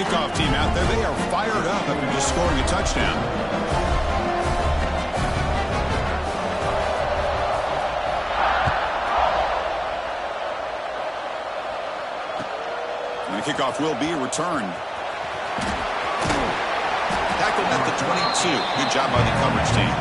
Kickoff team out there, they are fired up after just scoring a touchdown. And the kickoff will be returned. Tackled at the 22. Good job by the coverage team.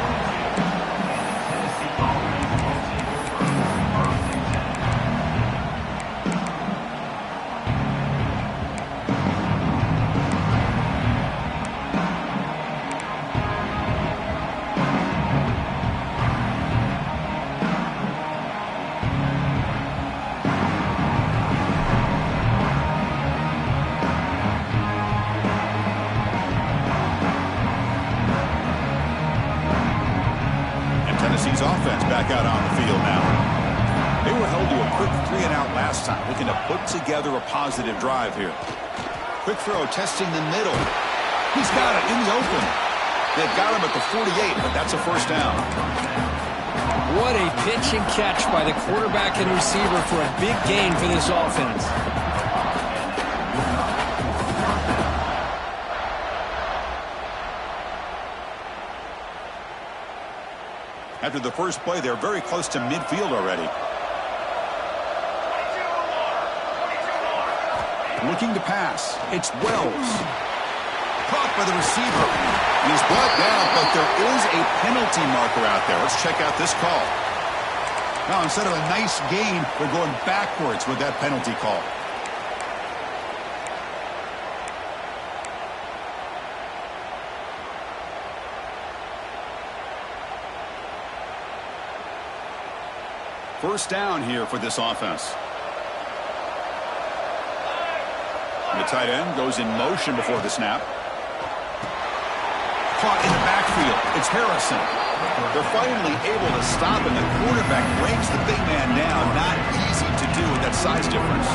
Tennessee's offense back out on the field now. They were held to a quick 3-and-out last time, looking to put together a positive drive here. Quick throw, testing the middle. He's got it in the open. They've got him at the 48, but that's a first down. What a pitch and catch by the quarterback and receiver for a big gain for this offense. After the first play, they're very close to midfield already. Looking to pass. It's Wells. Caught by the receiver. He's brought down, but there is a penalty marker out there. Let's check out this call. Now, instead of a nice gain, they're going backwards with that penalty call. First down here for this offense. And the tight end goes in motion before the snap. Caught in the backfield. It's Harrison. They're finally able to stop, and the quarterback brings the big man down. Not easy to do with that size difference.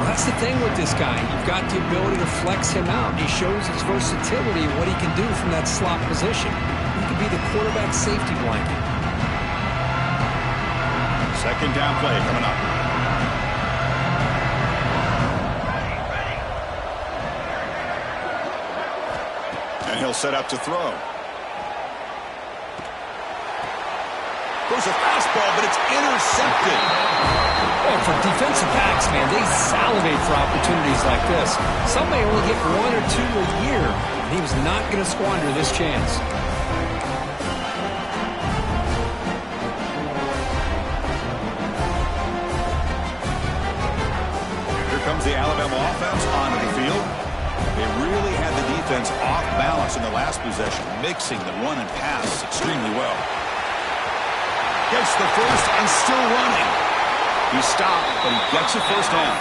Well, that's the thing with this guy. You've got the ability to flex him out. He shows his versatility and what he can do from that slot position. He could be the quarterback safety blanket. Second down play coming up. And he'll set up to throw. Goes a fastball, but it's intercepted. Well, for defensive backs, man, they salivate for opportunities like this. Some may only get 1 or 2 a year, and he was not going to squander this chance. The Alabama offense onto the field. They really had the defense off balance in the last possession, mixing the run and pass extremely well. Gets the first and still running. He stopped, but he gets a first down.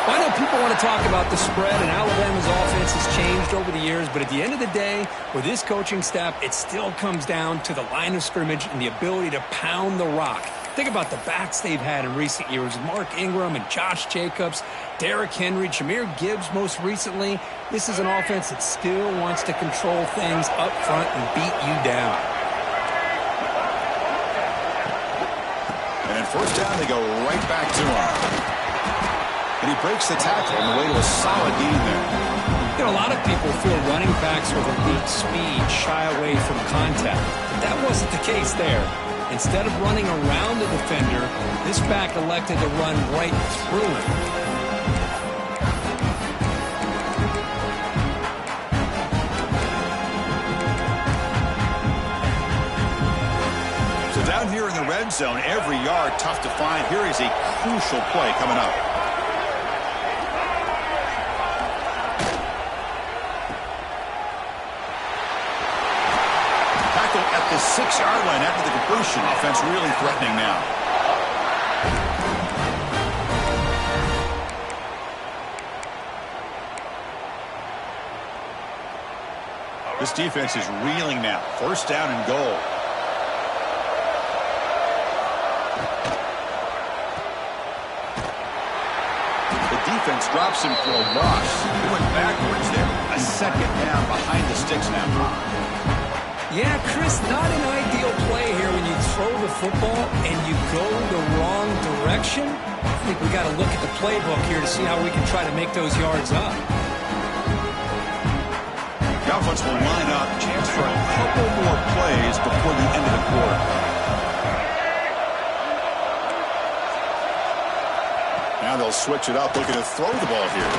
I know people want to talk about the spread, and Alabama's offense has changed over the years, but at the end of the day, with this coaching staff, it still comes down to the line of scrimmage and the ability to pound the rock. Think about the backs they've had in recent years. Mark Ingram and Josh Jacobs, Derrick Henry, Jahmyr Gibbs most recently. This is an offense that still wants to control things up front and beat you down. And first down, they go right back to him. And he breaks the tackle on the way to a solid gain there. You know, a lot of people feel running backs with elite speed shy away from contact. But that wasn't the case there. Instead of running around the defender, this back elected to run right through him. So down here in the red zone, every yard tough to find. Here is a crucial play coming up. At the 6-yard line after the completion. Offense really threatening now. This defense is reeling now. First down and goal. The defense drops him for a loss. He went backwards there. A second down behind the sticks now. Yeah, Chris, not an ideal play here when you throw the football and you go the wrong direction. think we got to look at the playbook here to see how we can try to make those yards up. The offense will line up. Chance for a couple more plays before the end of the quarter. Now they'll switch it up, looking to throw the ball here.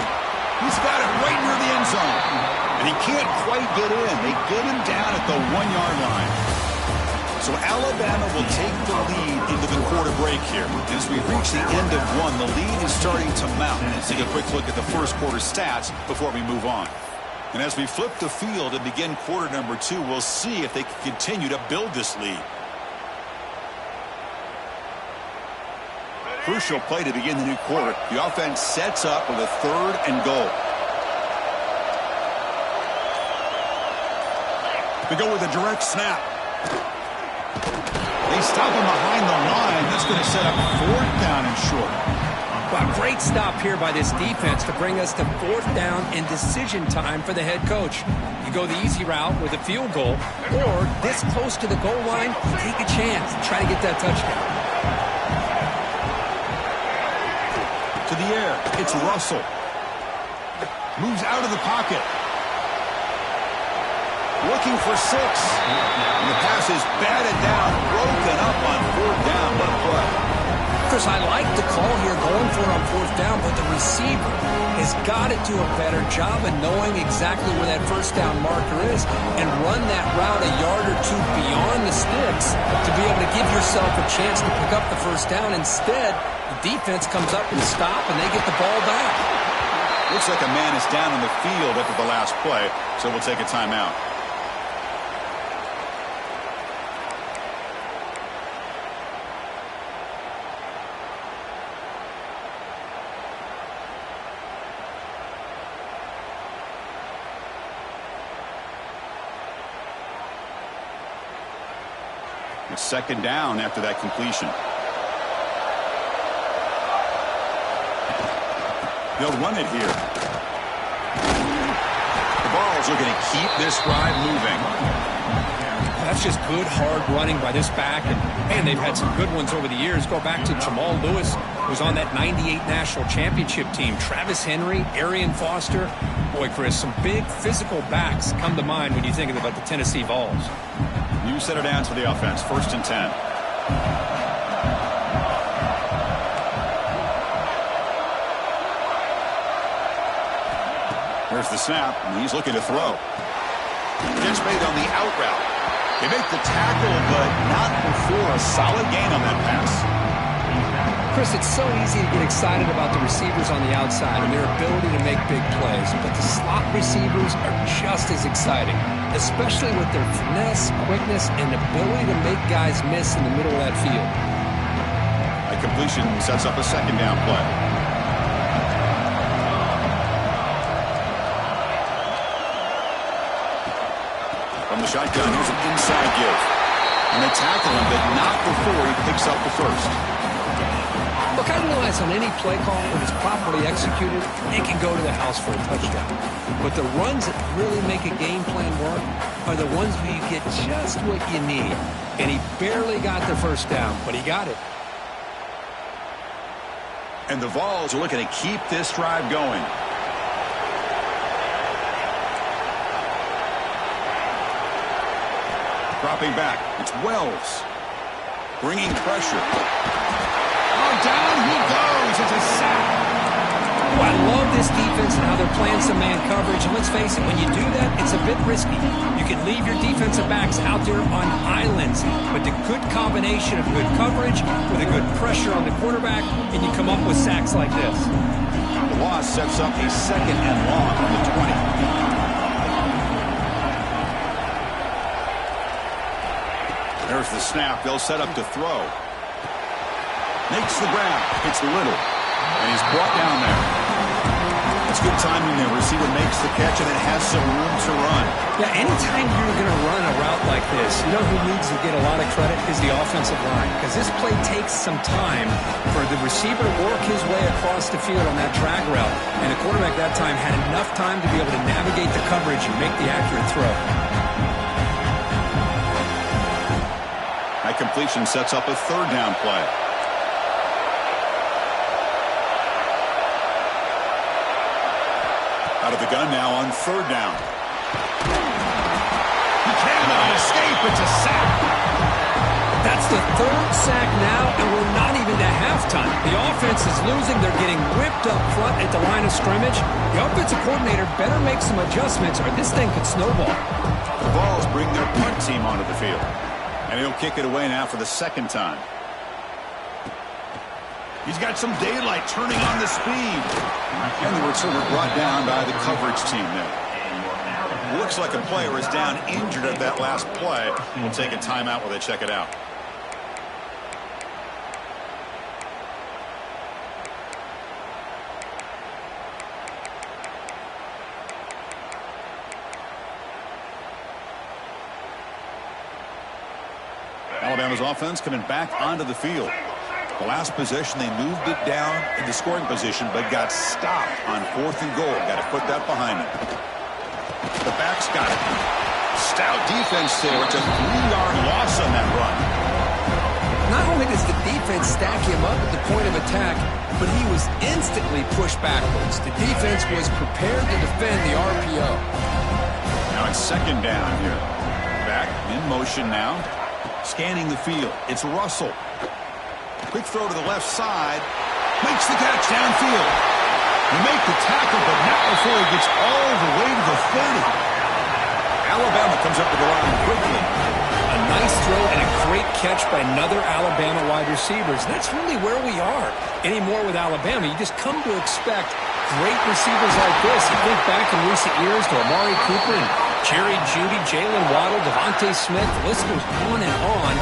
He's got it right near the end zone. And he can't quite get in. They get him down at the 1-yard line. So Alabama will take the lead into the quarter break here. As we reach the end of one, the lead is starting to mount. Let's take a quick look at the first quarter stats before we move on. And as we flip the field and begin quarter number 2, we'll see if they can continue to build this lead. Crucial play to begin the new quarter. The offense sets up with a 3rd and goal. They go with a direct snap. They stop him behind the line. That's going to set up 4th down and short. Well, great stop here by this defense to bring us to 4th down and decision time for the head coach. You go the easy route with a field goal, or this close to the goal line, take a chance. Try to get that touchdown. To the air, it's Russell. Moves out of the pocket. Looking for 6. And the pass is batted down, broken up on 4th down. What a play. Chris, I like the call here going for it on 4th down, but the receiver has got to do a better job of knowing exactly where that 1st down marker is and run that route a yard or 2 beyond the sticks to be able to give yourself a chance to pick up the 1st down. Instead, the defense comes up and stop, and they get the ball back. Looks like a man is down in the field after the last play, so we'll take a timeout. It's 2nd down after that completion. They'll run it here. The ball's looking to keep this drive moving. That's just good, hard running by this back. And, man, they've had some good ones over the years. Go back to Jamal Lewis, who was on that 98 National Championship team. Travis Henry, Arian Foster. Boy, Chris, some big physical backs come to mind when you think about the Tennessee Vols. You set it down to the offense. 1st and 10. There's the snap, and he's looking to throw. Gets made on the out route. They make the tackle, but not before a solid gain on that pass. Chris, it's so easy to get excited about the receivers on the outside and their ability to make big plays, but the slot receivers are just as exciting, especially with their finesse, quickness, and ability to make guys miss in the middle of that field. A completion sets up a 2nd down play. From the shotgun, here's an inside give. And they tackle him, but not before he picks up the 1st. Look, I realize on any play call, when it's properly executed, it can go to the house for a touchdown. But the runs that really make a game plan work are the ones where you get just what you need. And he barely got the 1st down, but he got it. And the Vols are looking to keep this drive going. Dropping back, it's Wells. Bringing pressure. Oh, down he goes. It's a sack. Oh, I love this defense and how they're playing some man coverage. And let's face it, when you do that, it's a bit risky. You can leave your defensive backs out there on islands. But the good combination of good coverage with a good pressure on the quarterback, and you come up with sacks like this. The loss sets up a 2nd and long on the 20. There's the snap. They'll set up to throw. Makes the grab. It's Little. And he's brought down there. It's good timing there. Receiver makes the catch, and it has some room to run. Yeah, anytime you're going to run a route like this, you know who needs to get a lot of credit is the offensive line. Because this play takes some time for the receiver to work his way across the field on that drag route. And the quarterback that time had enough time to be able to navigate the coverage and make the accurate throw. That completion sets up a 3rd down play. Out of the gun now on third down. He cannot escape. It's a sack. That's the third sack now, and we're not even to halftime. The offense is losing. They're getting whipped up front at the line of scrimmage. The offensive coordinator better make some adjustments or this thing could snowball. The Vols bring their punt team onto the field. And he'll kick it away now for the second time. He's got some daylight turning on the speed. And the returner brought down by the coverage team there. Looks like a player is down injured at that last play. We'll take a timeout while they check it out. Alabama's offense coming back onto the field. The last possession, they moved it down into scoring position, but got stopped on 4th and goal. Got to put that behind them. The back's got it. Stout defense there. It's a 3-yard loss on that run. Not only does the defense stack him up at the point of attack, but he was instantly pushed backwards. The defense was prepared to defend the RPO. Now it's second down here. Back in motion now. Scanning the field. It's Russell. Quick throw to the left side. Makes the catch downfield. He make the tackle, but not before he gets all the way to the 30. Alabama comes up to the line quickly. A nice throw and a great catch by another Alabama wide receivers. That's really where we are anymore with Alabama. You just come to expect great receivers like this. You think back in recent years to Amari Cooper and Jerry Jeudy, Jalen Waddle, Devontae Smith. The list goes on and on.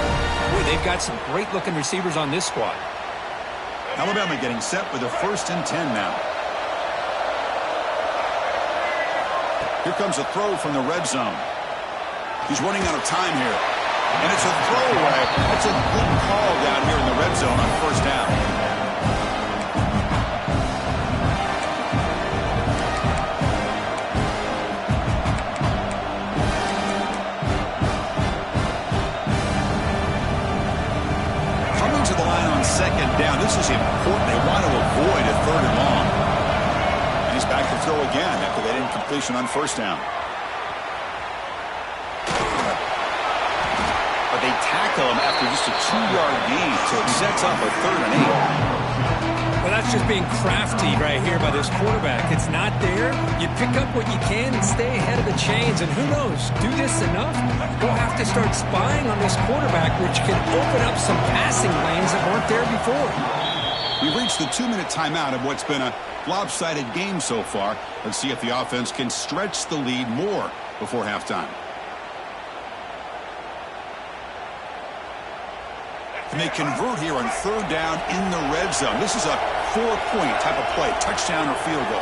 Boy, they've got some great-looking receivers on this squad. Alabama getting set with a 1st and 10 now. Here comes a throw from the red zone. He's running out of time here. And it's a throwaway. That's a good call down here in the red zone on 1st down. Coming to the line on 2nd down. This is important. They want to avoid a 3rd and long. And he's back to throw again after that incompletion on 1st down. But they tackle him after just a 2-yard gain, so it sets up a 3rd and 8. Well, that's just being crafty right here by this quarterback. It's not there. You pick up what you can and stay ahead of the chains. And who knows, do this enough, we'll have to start spying on this quarterback, which can open up some passing lanes that weren't there before. We've reached the 2-minute timeout of what's been a lopsided game so far. Let's see if the offense can stretch the lead more before halftime. And they convert here on 3rd down in the red zone. This is a 4-point type of play, touchdown or field goal.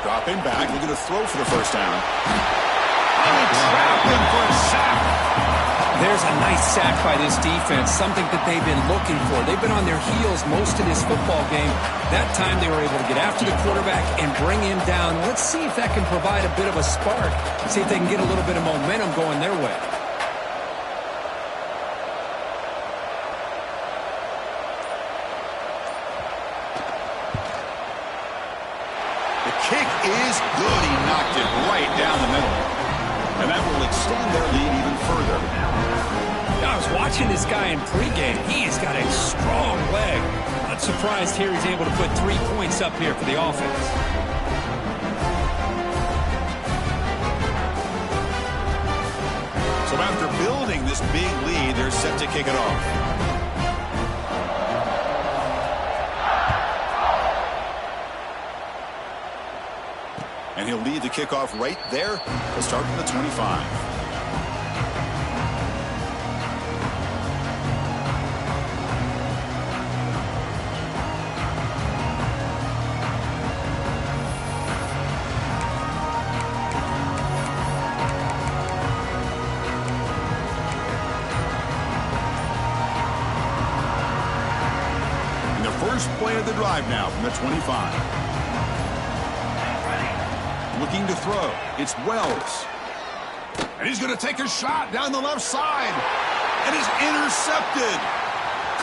Dropping back, looking to throw for the 1st down. Oh, they trap him for a sack. There's a nice sack by this defense, something that they've been looking for. They've been on their heels most of this football game. That time they were able to get after the quarterback and bring him down. Let's see if that can provide a bit of a spark. See if they can get a little bit of momentum going their way. Kick is good. He knocked it right down the middle. And that will extend their lead even further. I was watching this guy in pregame. He's got a strong leg. Not surprised here he's able to put 3 points up here for the offense. So after building this big lead, they're set to kick it off. And he'll lead the kickoff right there. He'll start from the 25. And the first play of the drive now from the 25. Looking to throw. It's Wells. And he's going to take a shot down the left side. And is intercepted.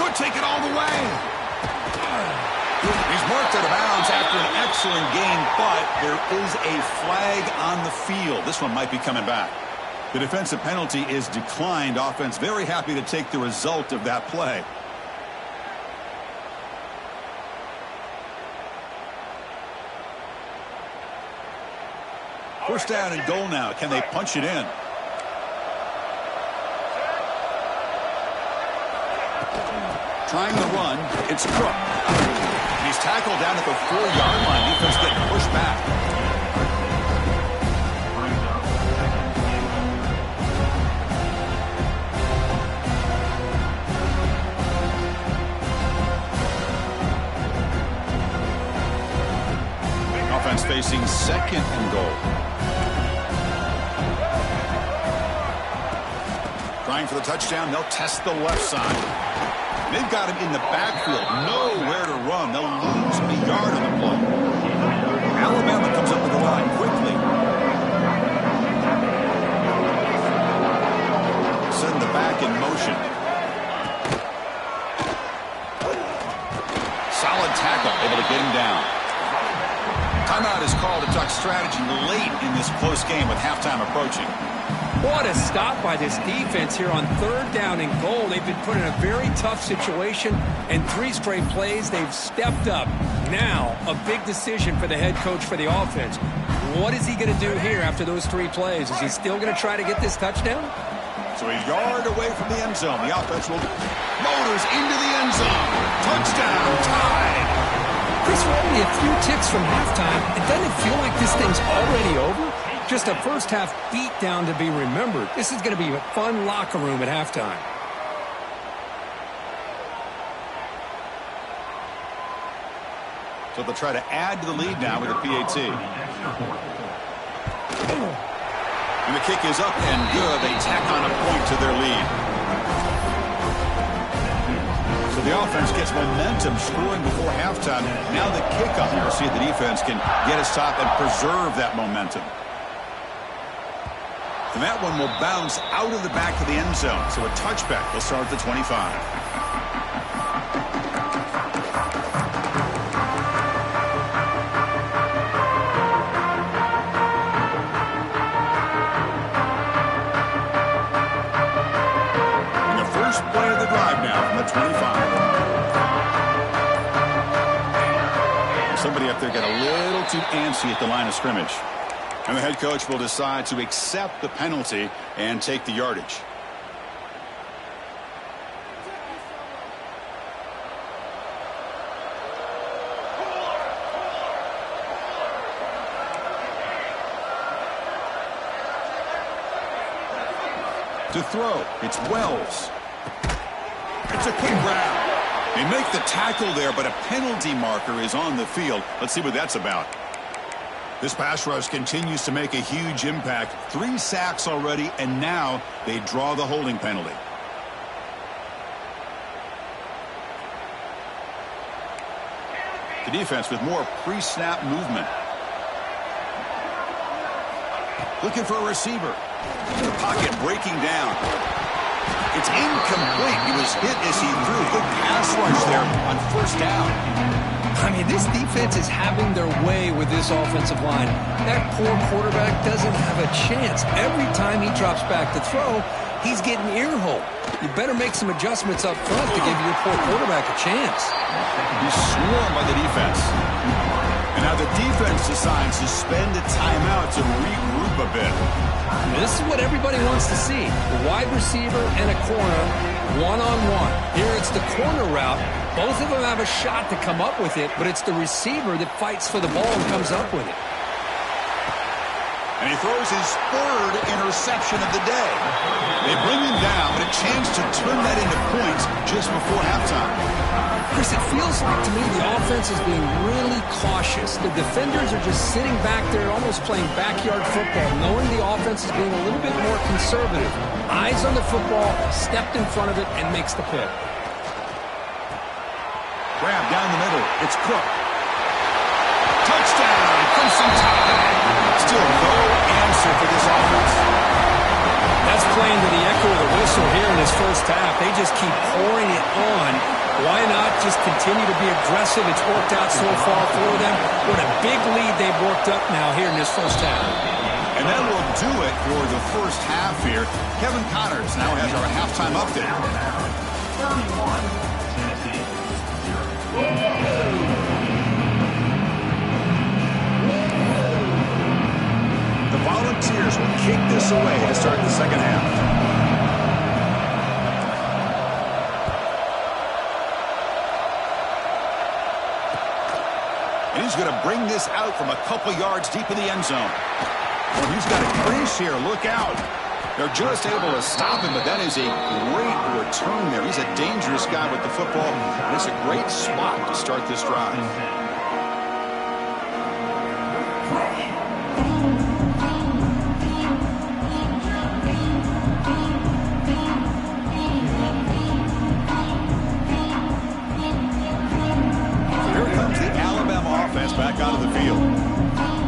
Could take it all the way. He's marked out of bounds after an excellent gain, but there is a flag on the field. This one might be coming back. The defensive penalty is declined. Offense very happy to take the result of that play. First down and goal now. Can they punch it in? Trying to run. It's Cook. He's tackled down at the 4-yard line. Defense getting pushed back. Offense facing second and goal. Trying for the touchdown. They'll test the left side. They've got him in the backfield. Nowhere to run. They'll lose a yard on the play. Alabama comes up with the line quickly. Send the back in motion. Solid tackle. Able to get him down. Timeout is called to talk strategy late in this close game with halftime approaching. What a stop by this defense here on third down and goal. They've been put in a very tough situation, and 3 straight plays, they've stepped up. Now, a big decision for the head coach for the offense. What is he going to do here after those 3 plays? Is he still going to try to get this touchdown? So a yard away from the end zone. The offense will motors into the end zone. Touchdown, tied. Chris, we're only a few ticks from halftime. It doesn't feel like this thing's already over. Just a first-half beatdown to be remembered. This is going to be a fun locker room at halftime. So they'll try to add to the lead now with a PAT. And the kick is up and good. They tack on a point to their lead. So the offense gets momentum scoring before halftime. Now the kickoff. You'll see if the defense can get a stop and preserve that momentum. And that one will bounce out of the back of the end zone. So a touchback. They'll start at the 25. And the first play of the drive now from the 25. Somebody up there got a little too antsy at the line of scrimmage. And the head coach will decide to accept the penalty and take the yardage. To throw, it's Wells. It's a quick grab. They make the tackle there, but a penalty marker is on the field. Let's see what that's about. This pass rush continues to make a huge impact. 3 sacks already, and now they draw the holding penalty. The defense with more pre-snap movement. Looking for a receiver. The pocket breaking down. It's incomplete. He was hit as he threw. Good pass rush there on first down. I mean, this defense is having their way with this offensive line. That poor quarterback doesn't have a chance. Every time he drops back to throw, he's getting earholed. You better make some adjustments up front to give your poor quarterback a chance. He's swarmed by the defense. And now the defense decides to spend a timeout to regroup a bit. This is what everybody wants to see. A wide receiver and a corner, one-on-one. Here it's the corner route. Both of them have a shot to come up with it, but it's the receiver that fights for the ball and comes up with it. And he throws his 3rd interception of the day. They bring him down, but a chance to turn that into points just before halftime. Chris, it feels like to me the offense is being really cautious. The defenders are just sitting back there almost playing backyard football, knowing the offense is being a little bit more conservative. Eyes on the football, stepped in front of it, and makes the pick. Grab down the middle. It's Cook. Touchdown. Crimson Tide. Still no answer for this offense. That's playing to the echo of the whistle here in this first half. They just keep pouring it on. Why not just continue to be aggressive? It's worked out so far for them. What a big lead they've worked up now here in this first half. And that will do it for the first half here. Kevin Connors now has our halftime update. 31, Tennessee, 0. The Volunteers will kick this away to start the second half. And he's going to bring this out from a couple yards deep in the end zone. Oh, he's got a crease here. Look out. They're just able to stop him, but that is a great return there. He's a dangerous guy with the football, and it's a great spot to start this drive. Back out of the field.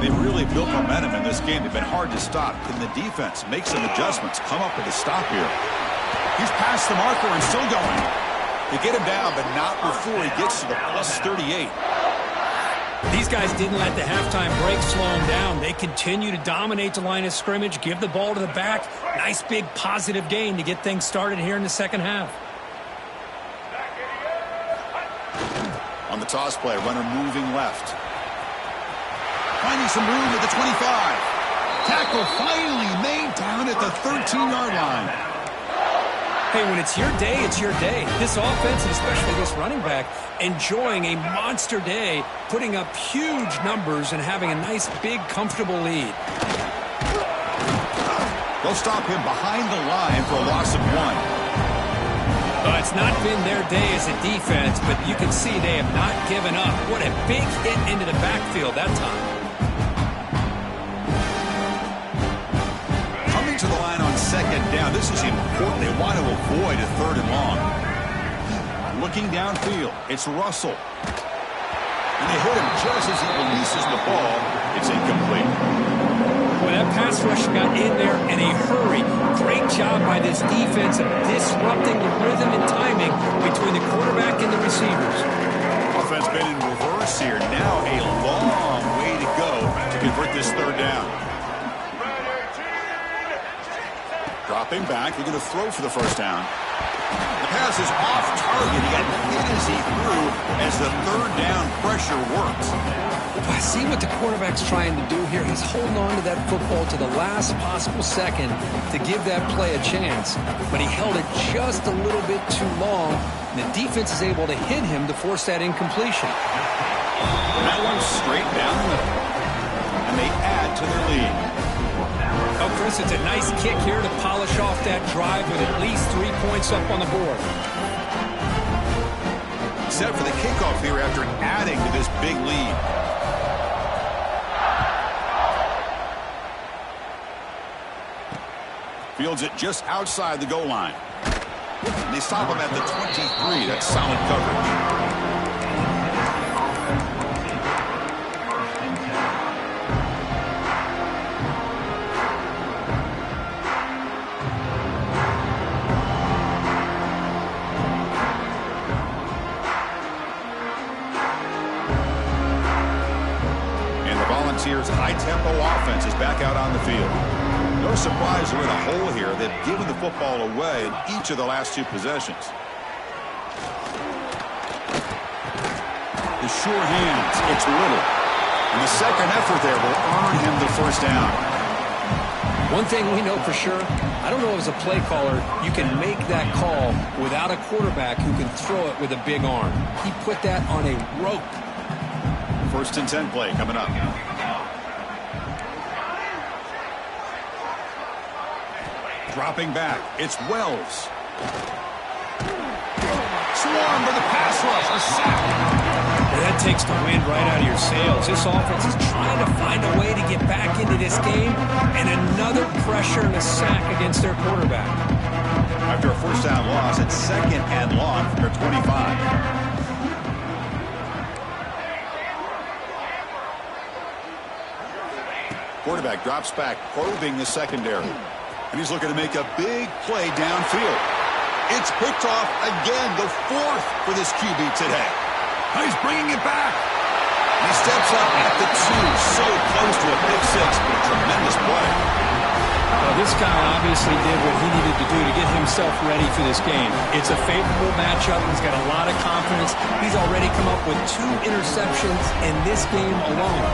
They really built momentum in this game. They've been hard to stop. Can the defense make some adjustments, come up with a stop here? He's past the marker and still going. They get him down, but not before he gets to the plus 38. These guys didn't let the halftime break slow them down. They continue to dominate the line of scrimmage, give the ball to the back. Nice big positive gain to get things started here in the second half. On the toss play, runner moving left. Finding some room at the 25. Tackle finally made down at the 13-yard line. Hey, when it's your day, it's your day. This offense, and especially this running back, enjoying a monster day, putting up huge numbers and having a nice, big, comfortable lead. They'll stop him behind the line for a loss of 1. It's not been their day as a defense, but you can see they have not given up. What a big hit into the backfield that time. Coming to the line on second down. This is important. They want to avoid a 3rd and long. Looking downfield, it's Russell. And they hit him just as he releases the ball. It's incomplete. Well, that pass rush got in there in a hurry. Great job by this defense of disrupting the rhythm and timing between the quarterback and the receivers. Offense been in reverse here. Now a long way to go to convert this 3rd down. Dropping back. They're going to throw for the first down. The pass is off target. He got hit as he threw as the 3rd down pressure works. I see what the quarterback's trying to do here. He's holding on to that football to the last possible second to give that play a chance. But he held it just a little bit too long. And the defense is able to hit him to force that incompletion. And that one's straight down the middle. And they add to their lead. Oh, Chris, it's a nice kick here to polish off that drive with at least 3 points up on the board. Set for the kickoff here after adding to this big lead. Fields it just outside the goal line. And they stop him at the 23. That's solid coverage. And the Volunteers' high-tempo offense is back out on the field. No surprise they're in a hole here. They've given the football away in each of the last 2 possessions. The sure hands, it's Little. And the second effort there will earn him the first down. One thing we know for sure, I don't know as a play caller, you can make that call without a quarterback who can throw it with a big arm. He put that on a rope. 1st and 10 play coming up. Dropping back, it's Wells. Swarm with a pass rush, a sack. Well, that takes the wind right out of your sails. This offense is trying to find a way to get back into this game, and another pressure and a sack against their quarterback. After a 1st down loss, it's 2nd and long from their 25. Quarterback drops back, probing the secondary. And he's looking to make a big play downfield. It's picked off again, the fourth for this QB today. He's bringing it back. He steps up at the 2, so close to a pick 6, but a tremendous play. Well, this guy obviously did what he needed to do to get himself ready for this game. It's a favorable matchup. He's got a lot of confidence. He's already come up with 2 interceptions in this game alone.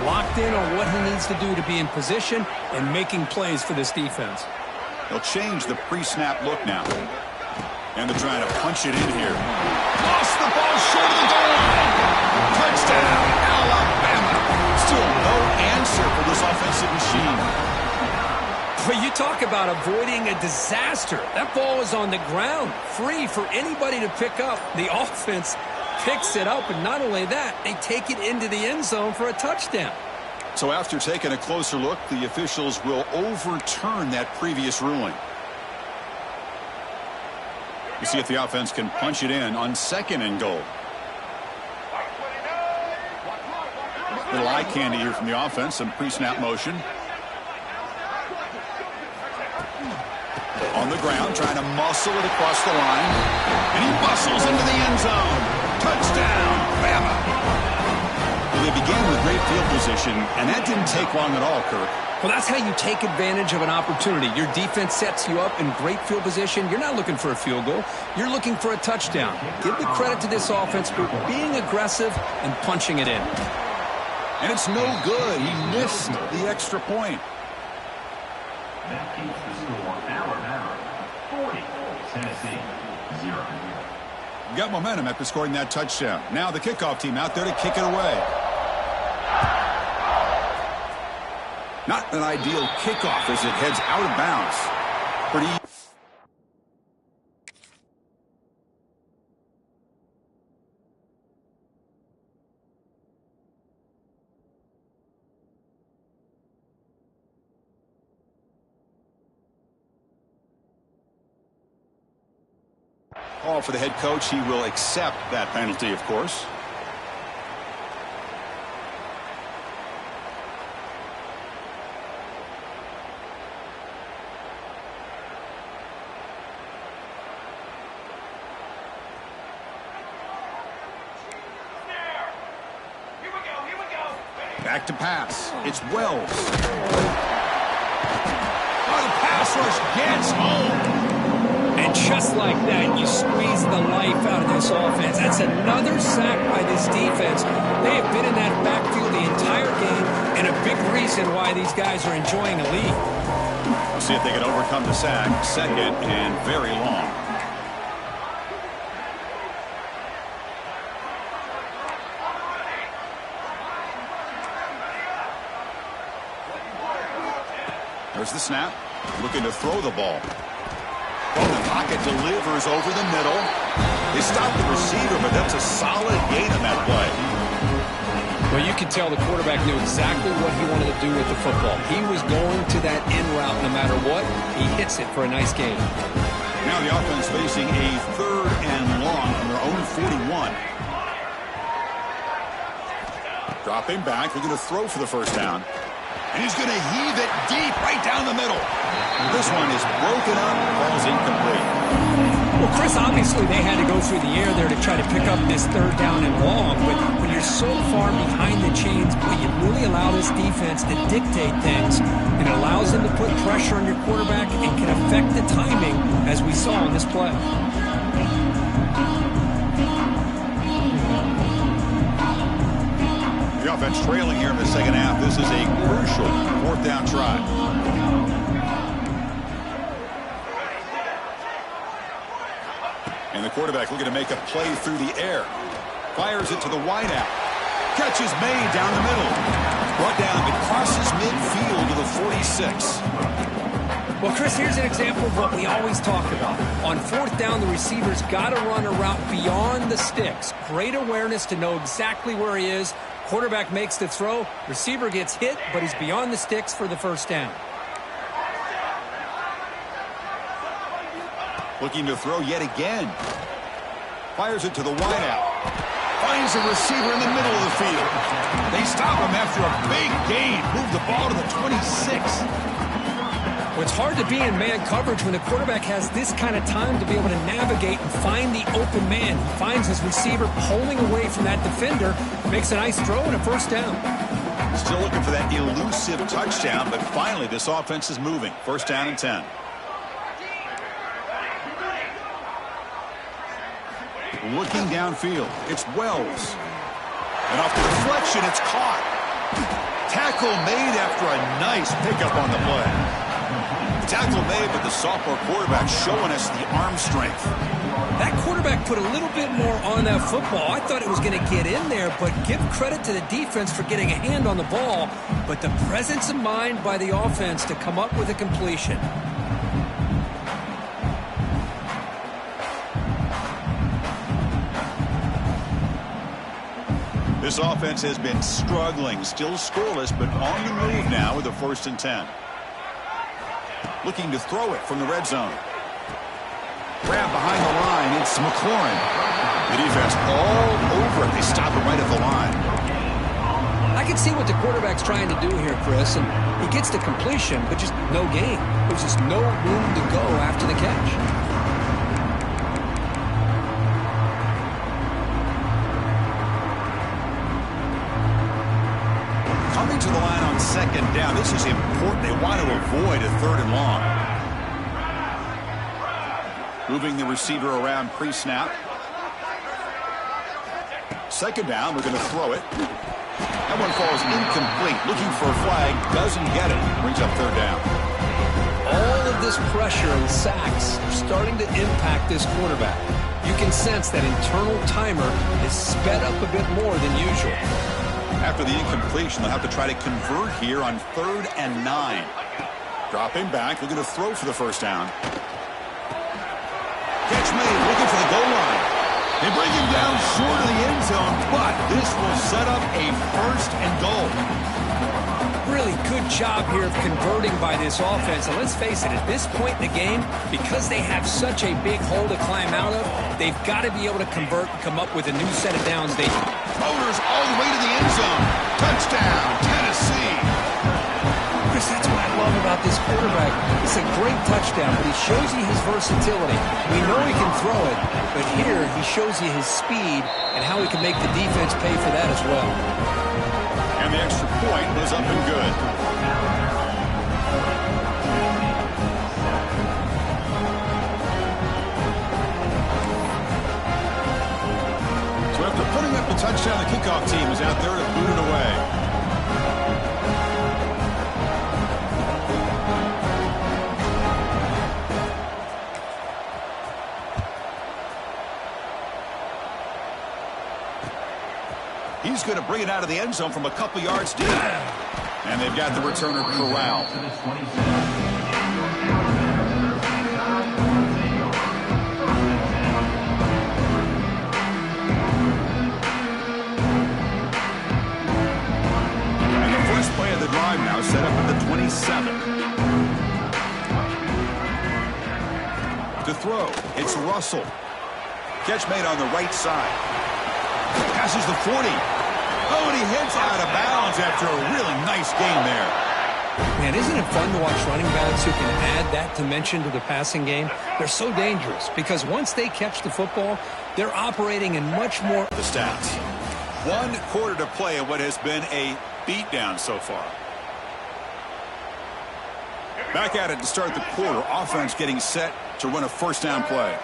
Locked in on what he needs to do to be in position and making plays for this defense. They'll change the pre-snap look now. And they're trying to punch it in here. Lost the ball short of the goal line. Touchdown, Alabama. Still no answer for this offensive machine. But you talk about avoiding a disaster. That ball is on the ground, free for anybody to pick up. The offense picks it up, and not only that, they take it into the end zone for a touchdown. So after taking a closer look, the officials will overturn that previous ruling. We'll see if the offense can punch it in on 2nd and goal. Little eye candy here from the offense, some pre-snap motion. On the ground, trying to muscle it across the line. And he bustles into the end zone. Touchdown, Bama. They began with great field position, and that didn't take long at all, Kirk. Well, that's how you take advantage of an opportunity. Your defense sets you up in great field position. You're not looking for a field goal. You're looking for a touchdown. Give the credit to this offense for being aggressive and punching it in. And it's no good. He missed the extra point. That keeps the score Alabama 40, Tennessee 0. Got momentum after scoring that touchdown. Now the kickoff team out there to kick it away. Not an ideal kickoff as it heads out of bounds. Pretty. Call for the head coach. He will accept that penalty, of course. Back to pass. It's Wells. Oh, the pass rush gets home. And just like that, you squeeze the life out of this offense. That's another sack by this defense. They have been in that backfield the entire game, and a big reason why these guys are enjoying a lead. We'll see if they can overcome the sack. 2nd and very long. There's the snap. Looking to throw the ball. Well, the pocket delivers over the middle. They stop the receiver, but that's a solid gain on that play. Well, you can tell the quarterback knew exactly what he wanted to do with the football. He was going to that in route no matter what. He hits it for a nice gain. Now the offense facing a 3rd and long on their own 41. Dropping back, looking to throw for the first down. And he's going to heave it deep right down the middle. This one is broken up, falls incomplete. Well, Chris, obviously they had to go through the air there to try to pick up this 3rd down and long, but when you're so far behind the chains, boy, you really allow this defense to dictate things. It allows them to put pressure on your quarterback and can affect the timing, as we saw in this play. The offense trailing here in the 2nd half. This is a crucial 4th down try. And the quarterback looking to make a play through the air. Fires it to the wideout. Catch is made down the middle. Brought down. It crosses midfield to the 46. Well, Chris, here's an example of what we always talk about. On 4th down, the receiver's got to run a route beyond the sticks. Great awareness to know exactly where he is. Quarterback makes the throw. Receiver gets hit, but he's beyond the sticks for the 1st down. Looking to throw yet again. Fires it to the wideout. Finds a receiver in the middle of the field. They stop him after a big gain. Move the ball to the 26. What's hard to be in man coverage when the quarterback has this kind of time to be able to navigate and find the open man. He finds his receiver pulling away from that defender, makes a nice throw and a first down. Still looking for that elusive touchdown, but finally this offense is moving. First down and 10. Looking downfield, it's Wells. And off the deflection, it's caught. Tackle made after a nice pickup on the play. Tackle made, but the sophomore quarterback showing us the arm strength. That quarterback put a little bit more on that football. I thought it was going to get in there, but give credit to the defense for getting a hand on the ball. But the presence of mind by the offense to come up with a completion. This offense has been struggling, still scoreless, but on the move now with a 1st and 10. Looking to throw it from the red zone. Grab behind the line, it's McLaurin. The defense all over it. They stop it right at the line. I can see what the quarterback's trying to do here, Chris, and he gets the completion, but just no gain. There's just no room to go after the catch. To the line on 2nd down. This is important. They want to avoid a 3rd and long. Moving the receiver around pre-snap. 2nd down. We're going to throw it. That one falls incomplete. Looking for a flag. Doesn't get it. Brings up 3rd down. All of this pressure and sacks are starting to impact this quarterback. You can sense that internal timer is sped up a bit more than usual. After the incompletion, they'll have to try to convert here on 3rd and 9. Dropping back, looking to throw for the 1st down. Catch made, looking for the goal line. They bring him down short of the end zone, but this will set up a 1st and goal. Really good job here of converting by this offense. And let's face it, at this point in the game, because they have such a big hole to climb out of, they've got to be able to convert and come up with a new set of downs. Motors all the way to the end zone. Touchdown, Tennessee. Chris, that's what I love about this quarterback. It's a great touchdown, but he shows you his versatility. We know he can throw it, but here he shows you his speed and how he can make the defense pay for that as well. And the extra point was up and good. So after putting up the touchdown, the kickoff team is out there to boot it away. He's going to bring it out of the end zone from a couple yards deep. And they've got the returner corralled. And the first play of the drive now set up at the 27. To throw, it's Russell. Catch made on the right side. Passes the 40. Oh, and he hits out of bounds after a really nice game there. Man, isn't it fun to watch running backs who can add that dimension to the passing game? They're so dangerous because once they catch the football, they're operating in much more. The stats. 1 quarter to play in what has been a beatdown so far. Back at it to start the quarter. Offense getting set to run a 1st down play.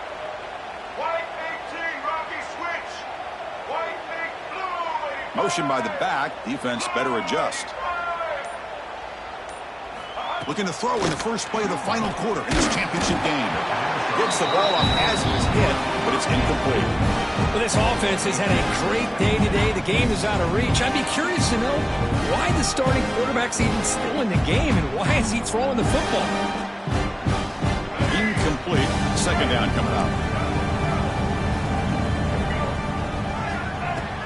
Motion by the back. Defense better adjust. Looking to throw in the first play of the final quarter in this championship game. Gets the ball up as he's hit, but it's incomplete. Well, this offense has had a great day today. The game is out of reach. I'd be curious to know why the starting quarterback's even still in the game and why is he throwing the football? Incomplete. 2nd down coming up.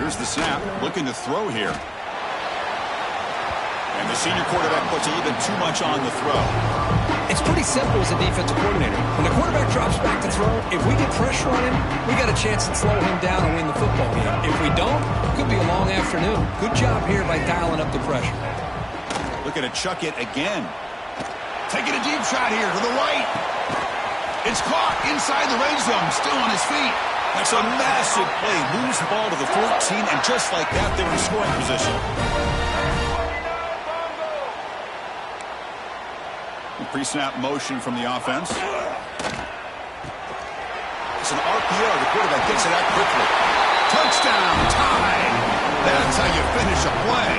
Here's the snap, looking to throw here. And the senior quarterback puts a little bit too much on the throw. It's pretty simple as a defensive coordinator. When the quarterback drops back to throw, if we get pressure on him, we got a chance to slow him down and win the football game. If we don't, it could be a long afternoon. Good job here by dialing up the pressure. Looking to chuck it again. Taking a deep shot here to the right. It's caught inside the red zone, still on his feet. That's a massive play. Moves the ball to the 14, and just like that, they're in scoring position. Pre-snap motion from the offense. It's an RPO. The quarterback gets it out quickly. Touchdown, tied. That's how you finish a play.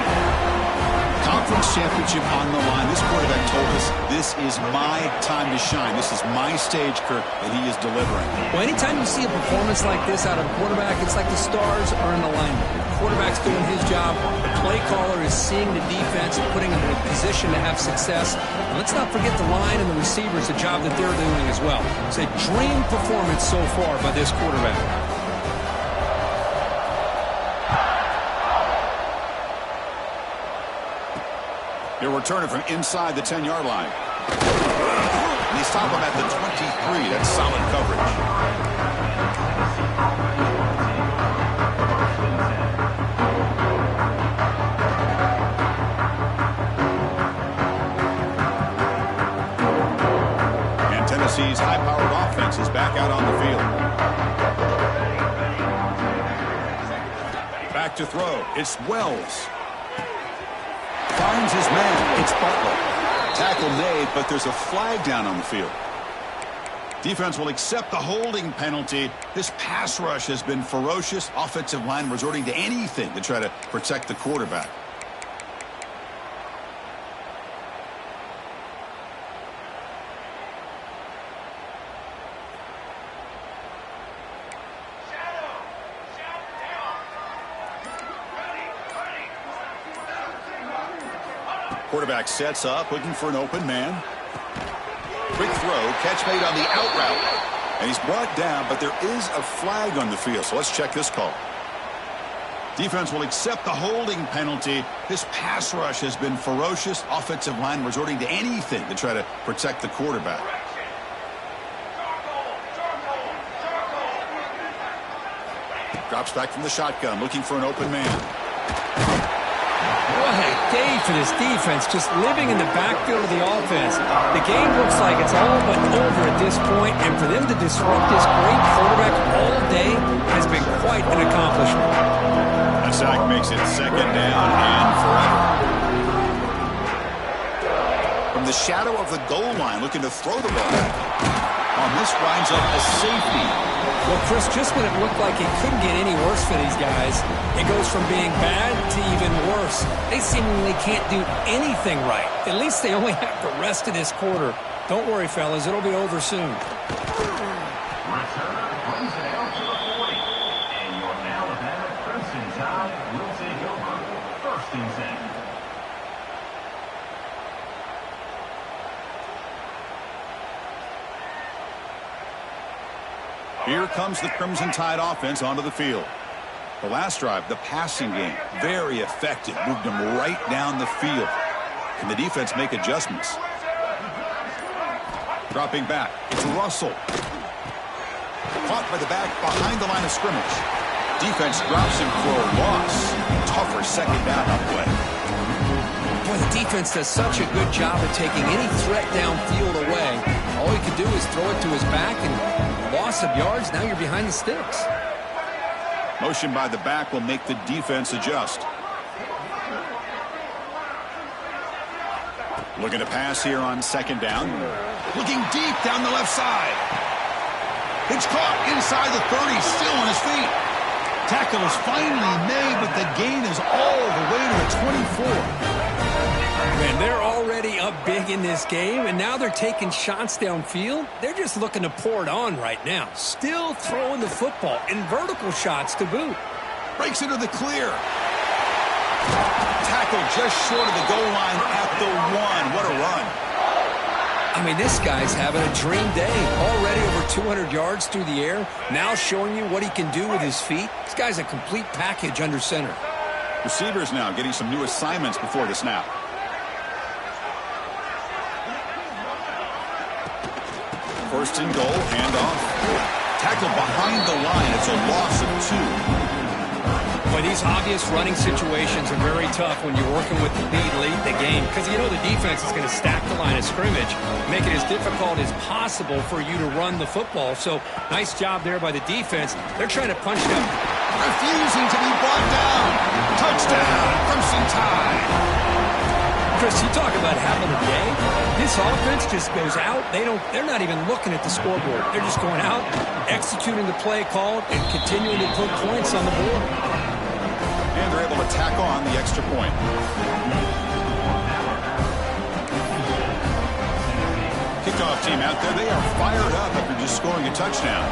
Conference championship on the line. This quarterback told us, this is my time to shine. This is my stage, Kirk, and he is delivering. Well, anytime you see a performance like this out of a quarterback, it's like the stars are in alignment. The quarterback's doing his job. The play caller is seeing the defense and putting them in a position to have success. And let's not forget the line and the receivers, the job that they're doing as well. It's a dream performance so far by this quarterback. He'll return it from inside the 10-yard line. And they stop him at the 23. That's solid coverage. And Tennessee's high-powered offense is back out on the field. Back to throw. It's Wells. Finds his man. It's Butler. Tackle made, but there's a flag down on the field. Defense will accept the holding penalty. This pass rush has been ferocious. Offensive line resorting to anything to try to protect the quarterback. Quarterback sets up, looking for an open man. Quick throw, catch made on the out route. And he's brought down, but there is a flag on the field, so let's check this call. Defense will accept the holding penalty. This pass rush has been ferocious. Offensive line resorting to anything to try to protect the quarterback. Drops back from the shotgun, looking for an open man. What a day for this defense, just living in the backfield of the offense. The game looks like it's all but over at this point, and for them to disrupt this great quarterback all day has been quite an accomplishment. A sack makes it second down and forever. From the shadow of the goal line, looking to throw the ball. On this winds up a safety. Well, Chris, just when it looked like it couldn't get any worse for these guys, it goes from being bad to even worse. They seemingly can't do anything right. At least they only have the rest of this quarter. Don't worry, fellas. It'll be over soon. Returner brings it out to the 40. And your Alabama Crimson Tide will take over. First and 10. Here comes the Crimson Tide offense onto the field. The last drive, the passing game, very effective. Moved them right down the field. Can the defense make adjustments? Dropping back, it's Russell. Caught by the back behind the line of scrimmage. Defense drops him for a loss. Tougher second down play. Boy, the defense does such a good job of taking any threat downfield away. All he could do is throw it to his back, and loss of yards, now you're behind the sticks. Motion by the back will make the defense adjust. Looking to pass here on second down. Looking deep down the left side. It's caught inside the 30, still on his feet. Tackle is finally made, but the gain is all the way to the 24. Man, they're already up big in this game, and now they're taking shots downfield. They're just looking to pour it on right now. Still throwing the football, and vertical shots to boot. Breaks into the clear. Tackle just short of the goal line at the 1. What a run. I mean, this guy's having a dream day. Already over 200 yards through the air. Now showing you what he can do with his feet. This guy's a complete package under center. Receivers now getting some new assignments before the snap. First and goal, handoff. Tackle behind the line. It's a loss of 2. Well, these obvious running situations are very tough when you're working with the lead late in the game because you know the defense is going to stack the line of scrimmage, make it as difficult as possible for you to run the football. So nice job there by the defense. They're trying to punch them. Refusing to be brought down. Touchdown, Crimson Tide. Chris, you talk about having a day. This offense just goes out. They're not even looking at the scoreboard. They're just going out, executing the play called, and continuing to put points on the board. And they're able to tack on the extra point. Kickoff team out there. They are fired up after just scoring a touchdown.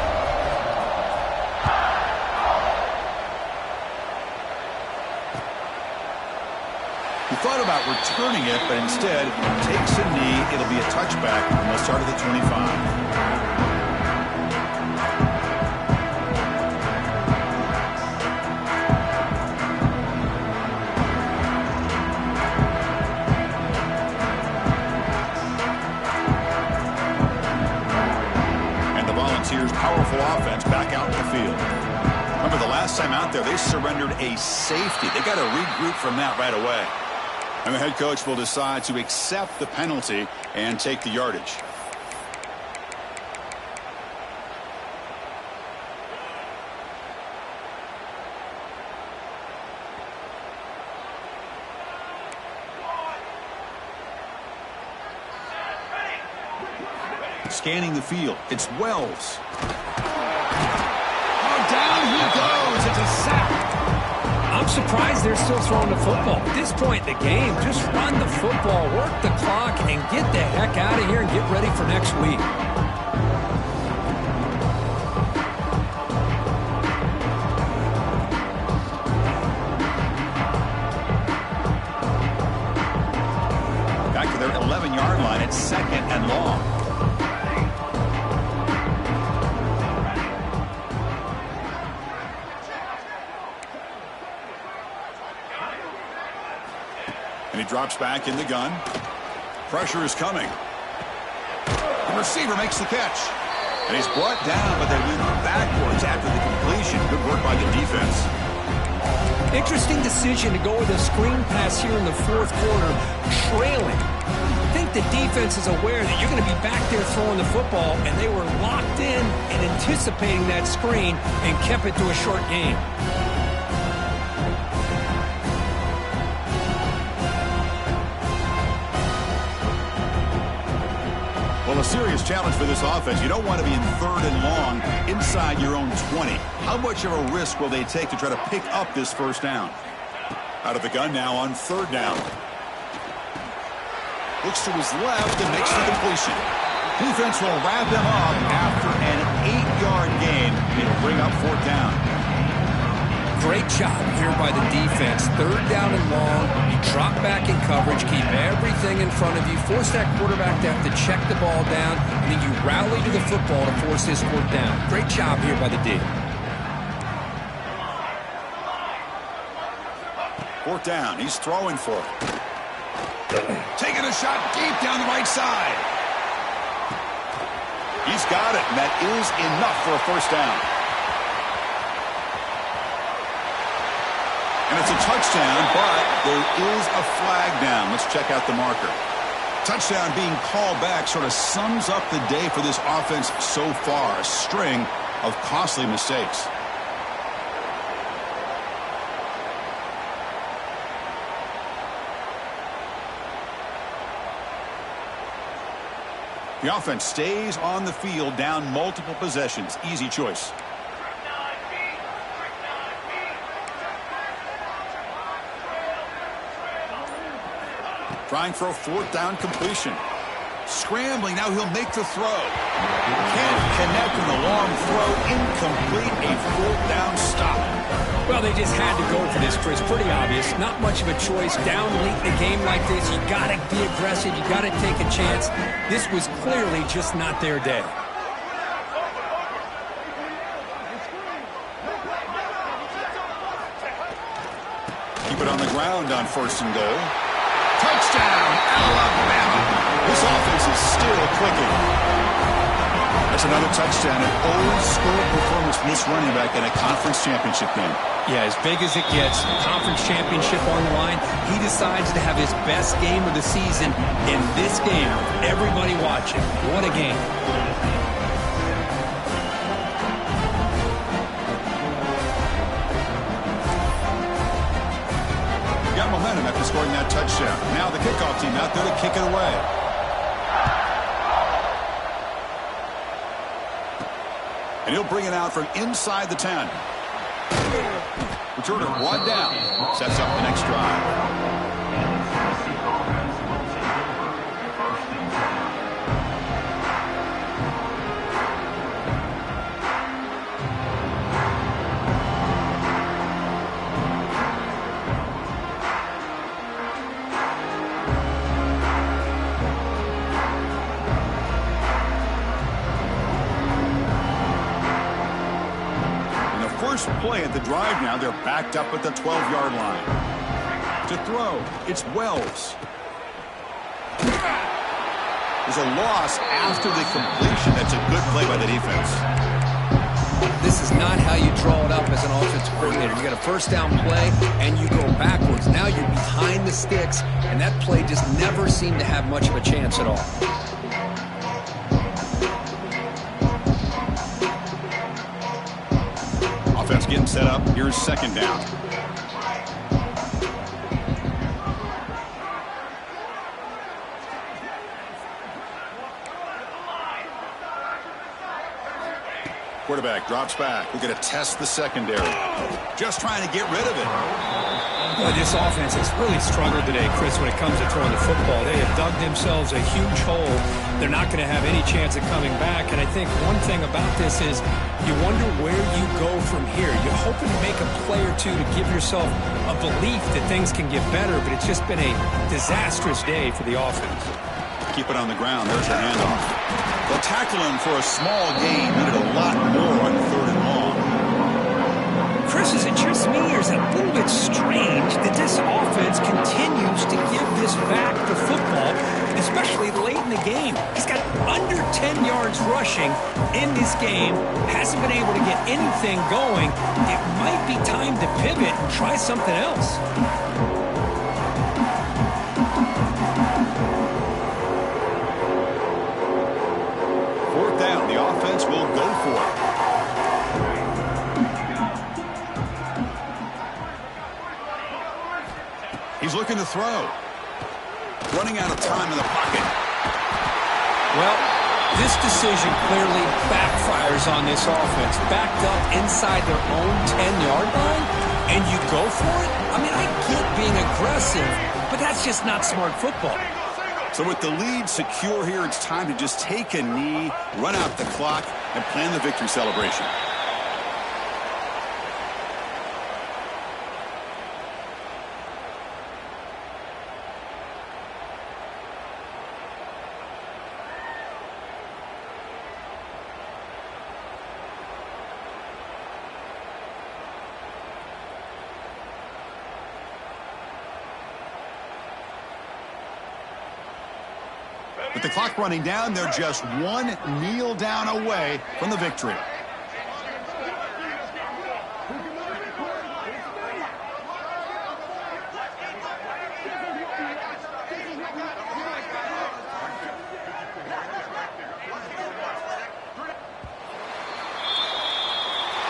He thought about returning it, but instead takes a knee. It'll be a touchback from the start of the 25. And the Volunteers' powerful offense back out in the field. Remember, the last time out there, they surrendered a safety. They got to regroup from that right away. And the head coach will decide to accept the penalty and take the yardage. Scanning the field, it's Wells. Oh, down he goes. It's a sack. I'm surprised they're still throwing the football. At this point in the game, just run the football, work the clock, and get the heck out of here and get ready for next week. Back to their 11-yard line. It's 2nd and long. And he drops back in the gun. Pressure is coming. The receiver makes the catch. And he's brought down, but they went backwards after the completion. Good work by the defense. Interesting decision to go with a screen pass here in the fourth quarter, trailing. I think the defense is aware that you're going to be back there throwing the football, and they were locked in and anticipating that screen and kept it to a short game. Well, a serious challenge for this offense. You don't want to be in 3rd and long inside your own 20. How much of a risk will they take to try to pick up this first down? Out of the gun now on 3rd down. Looks to his left and makes the completion. Defense will wrap him up after an 8-yard gain. It'll bring up 4th down. Great job here by the defense. 3rd down and long. You drop back in coverage, keep everything in front of you, force that quarterback to have to check the ball down, and then you rally to the football to force this 4th down. Great job here by the D. 4th down. He's throwing for it. Taking a shot deep down the right side. He's got it, and that is enough for a 1st down. And it's a touchdown, but there is a flag down. Let's check out the marker. Touchdown being called back sort of sums up the day for this offense so far. A string of costly mistakes. The offense stays on the field, down multiple possessions. Easy choice. Trying for a 4th down completion. Scrambling, now he'll make the throw. Can't connect with a long throw. Incomplete, a 4th down stop. Well, they just had to go for this, Chris. Pretty obvious. Not much of a choice. Down late in a game like this, you got to be aggressive. You got to take a chance. This was clearly just not their day. Keep it on the ground on 1st and goal. Touchdown, Alabama. This offense is still clicking. That's another touchdown. An old-school performance from this running back in a conference championship game. Yeah, as big as it gets, conference championship on the line, he decides to have his best game of the season in this game. Everybody watching. What a game. Got momentum after scoring that touchdown. Now the kickoff team out there to kick it away. And he'll bring it out from inside the 10. Returner one down. Sets up the next drive. First play at the drive now. They're backed up at the 12-yard line. To throw, it's Wells. There's a loss after the completion. That's a good play by the defense. This is not how you draw it up as an offensive coordinator. You got a first down play, and you go backwards. Now you're behind the sticks, and that play just never seemed to have much of a chance at all. Offense getting set up. Here's second down. Quarterback drops back. We're going to test the secondary. Just trying to get rid of it. Boy, this offense has really struggled today, Chris, when it comes to throwing the football. They have dug themselves a huge hole. They're not going to have any chance of coming back. And I think one thing about this is you wonder where you go from here. You're hoping to make a play or two to give yourself a belief that things can get better, but it's just been a disastrous day for the offense. Keep it on the ground. There's the handoff. They'll tackle him for a small gain. Needed a lot more on 3rd and long. Chris, is it just me, or is it a little bit strange that this offense continues to give this back the football, especially late in the game? He's got under 10 yards rushing in this game, hasn't been able to get anything going. It might be time to pivot and try something else. Fourth down, the offense will go for it. He's looking to throw. Running out of time in the pocket. Well, this decision clearly backfires on this offense. Backed up inside their own 10-yard line, and you go for it? I mean, I get being aggressive, but that's just not smart football. So with the lead secure here, it's time to just take a knee, run out the clock, and plan the victory celebration. With the clock running down, they're just one kneel down away from the victory.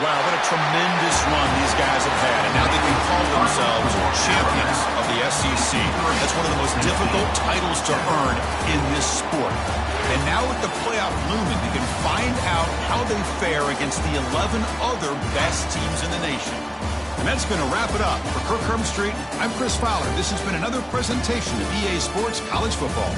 Wow, what a tremendous run these guys have had. And now they can call themselves champions of the SEC. That's one of the most difficult titles to earn in this sport. And now with the playoff looming, they can find out how they fare against the 11 other best teams in the nation. And that's going to wrap it up. For Kirk Herbstreit, I'm Chris Fowler. This has been another presentation of EA Sports College Football.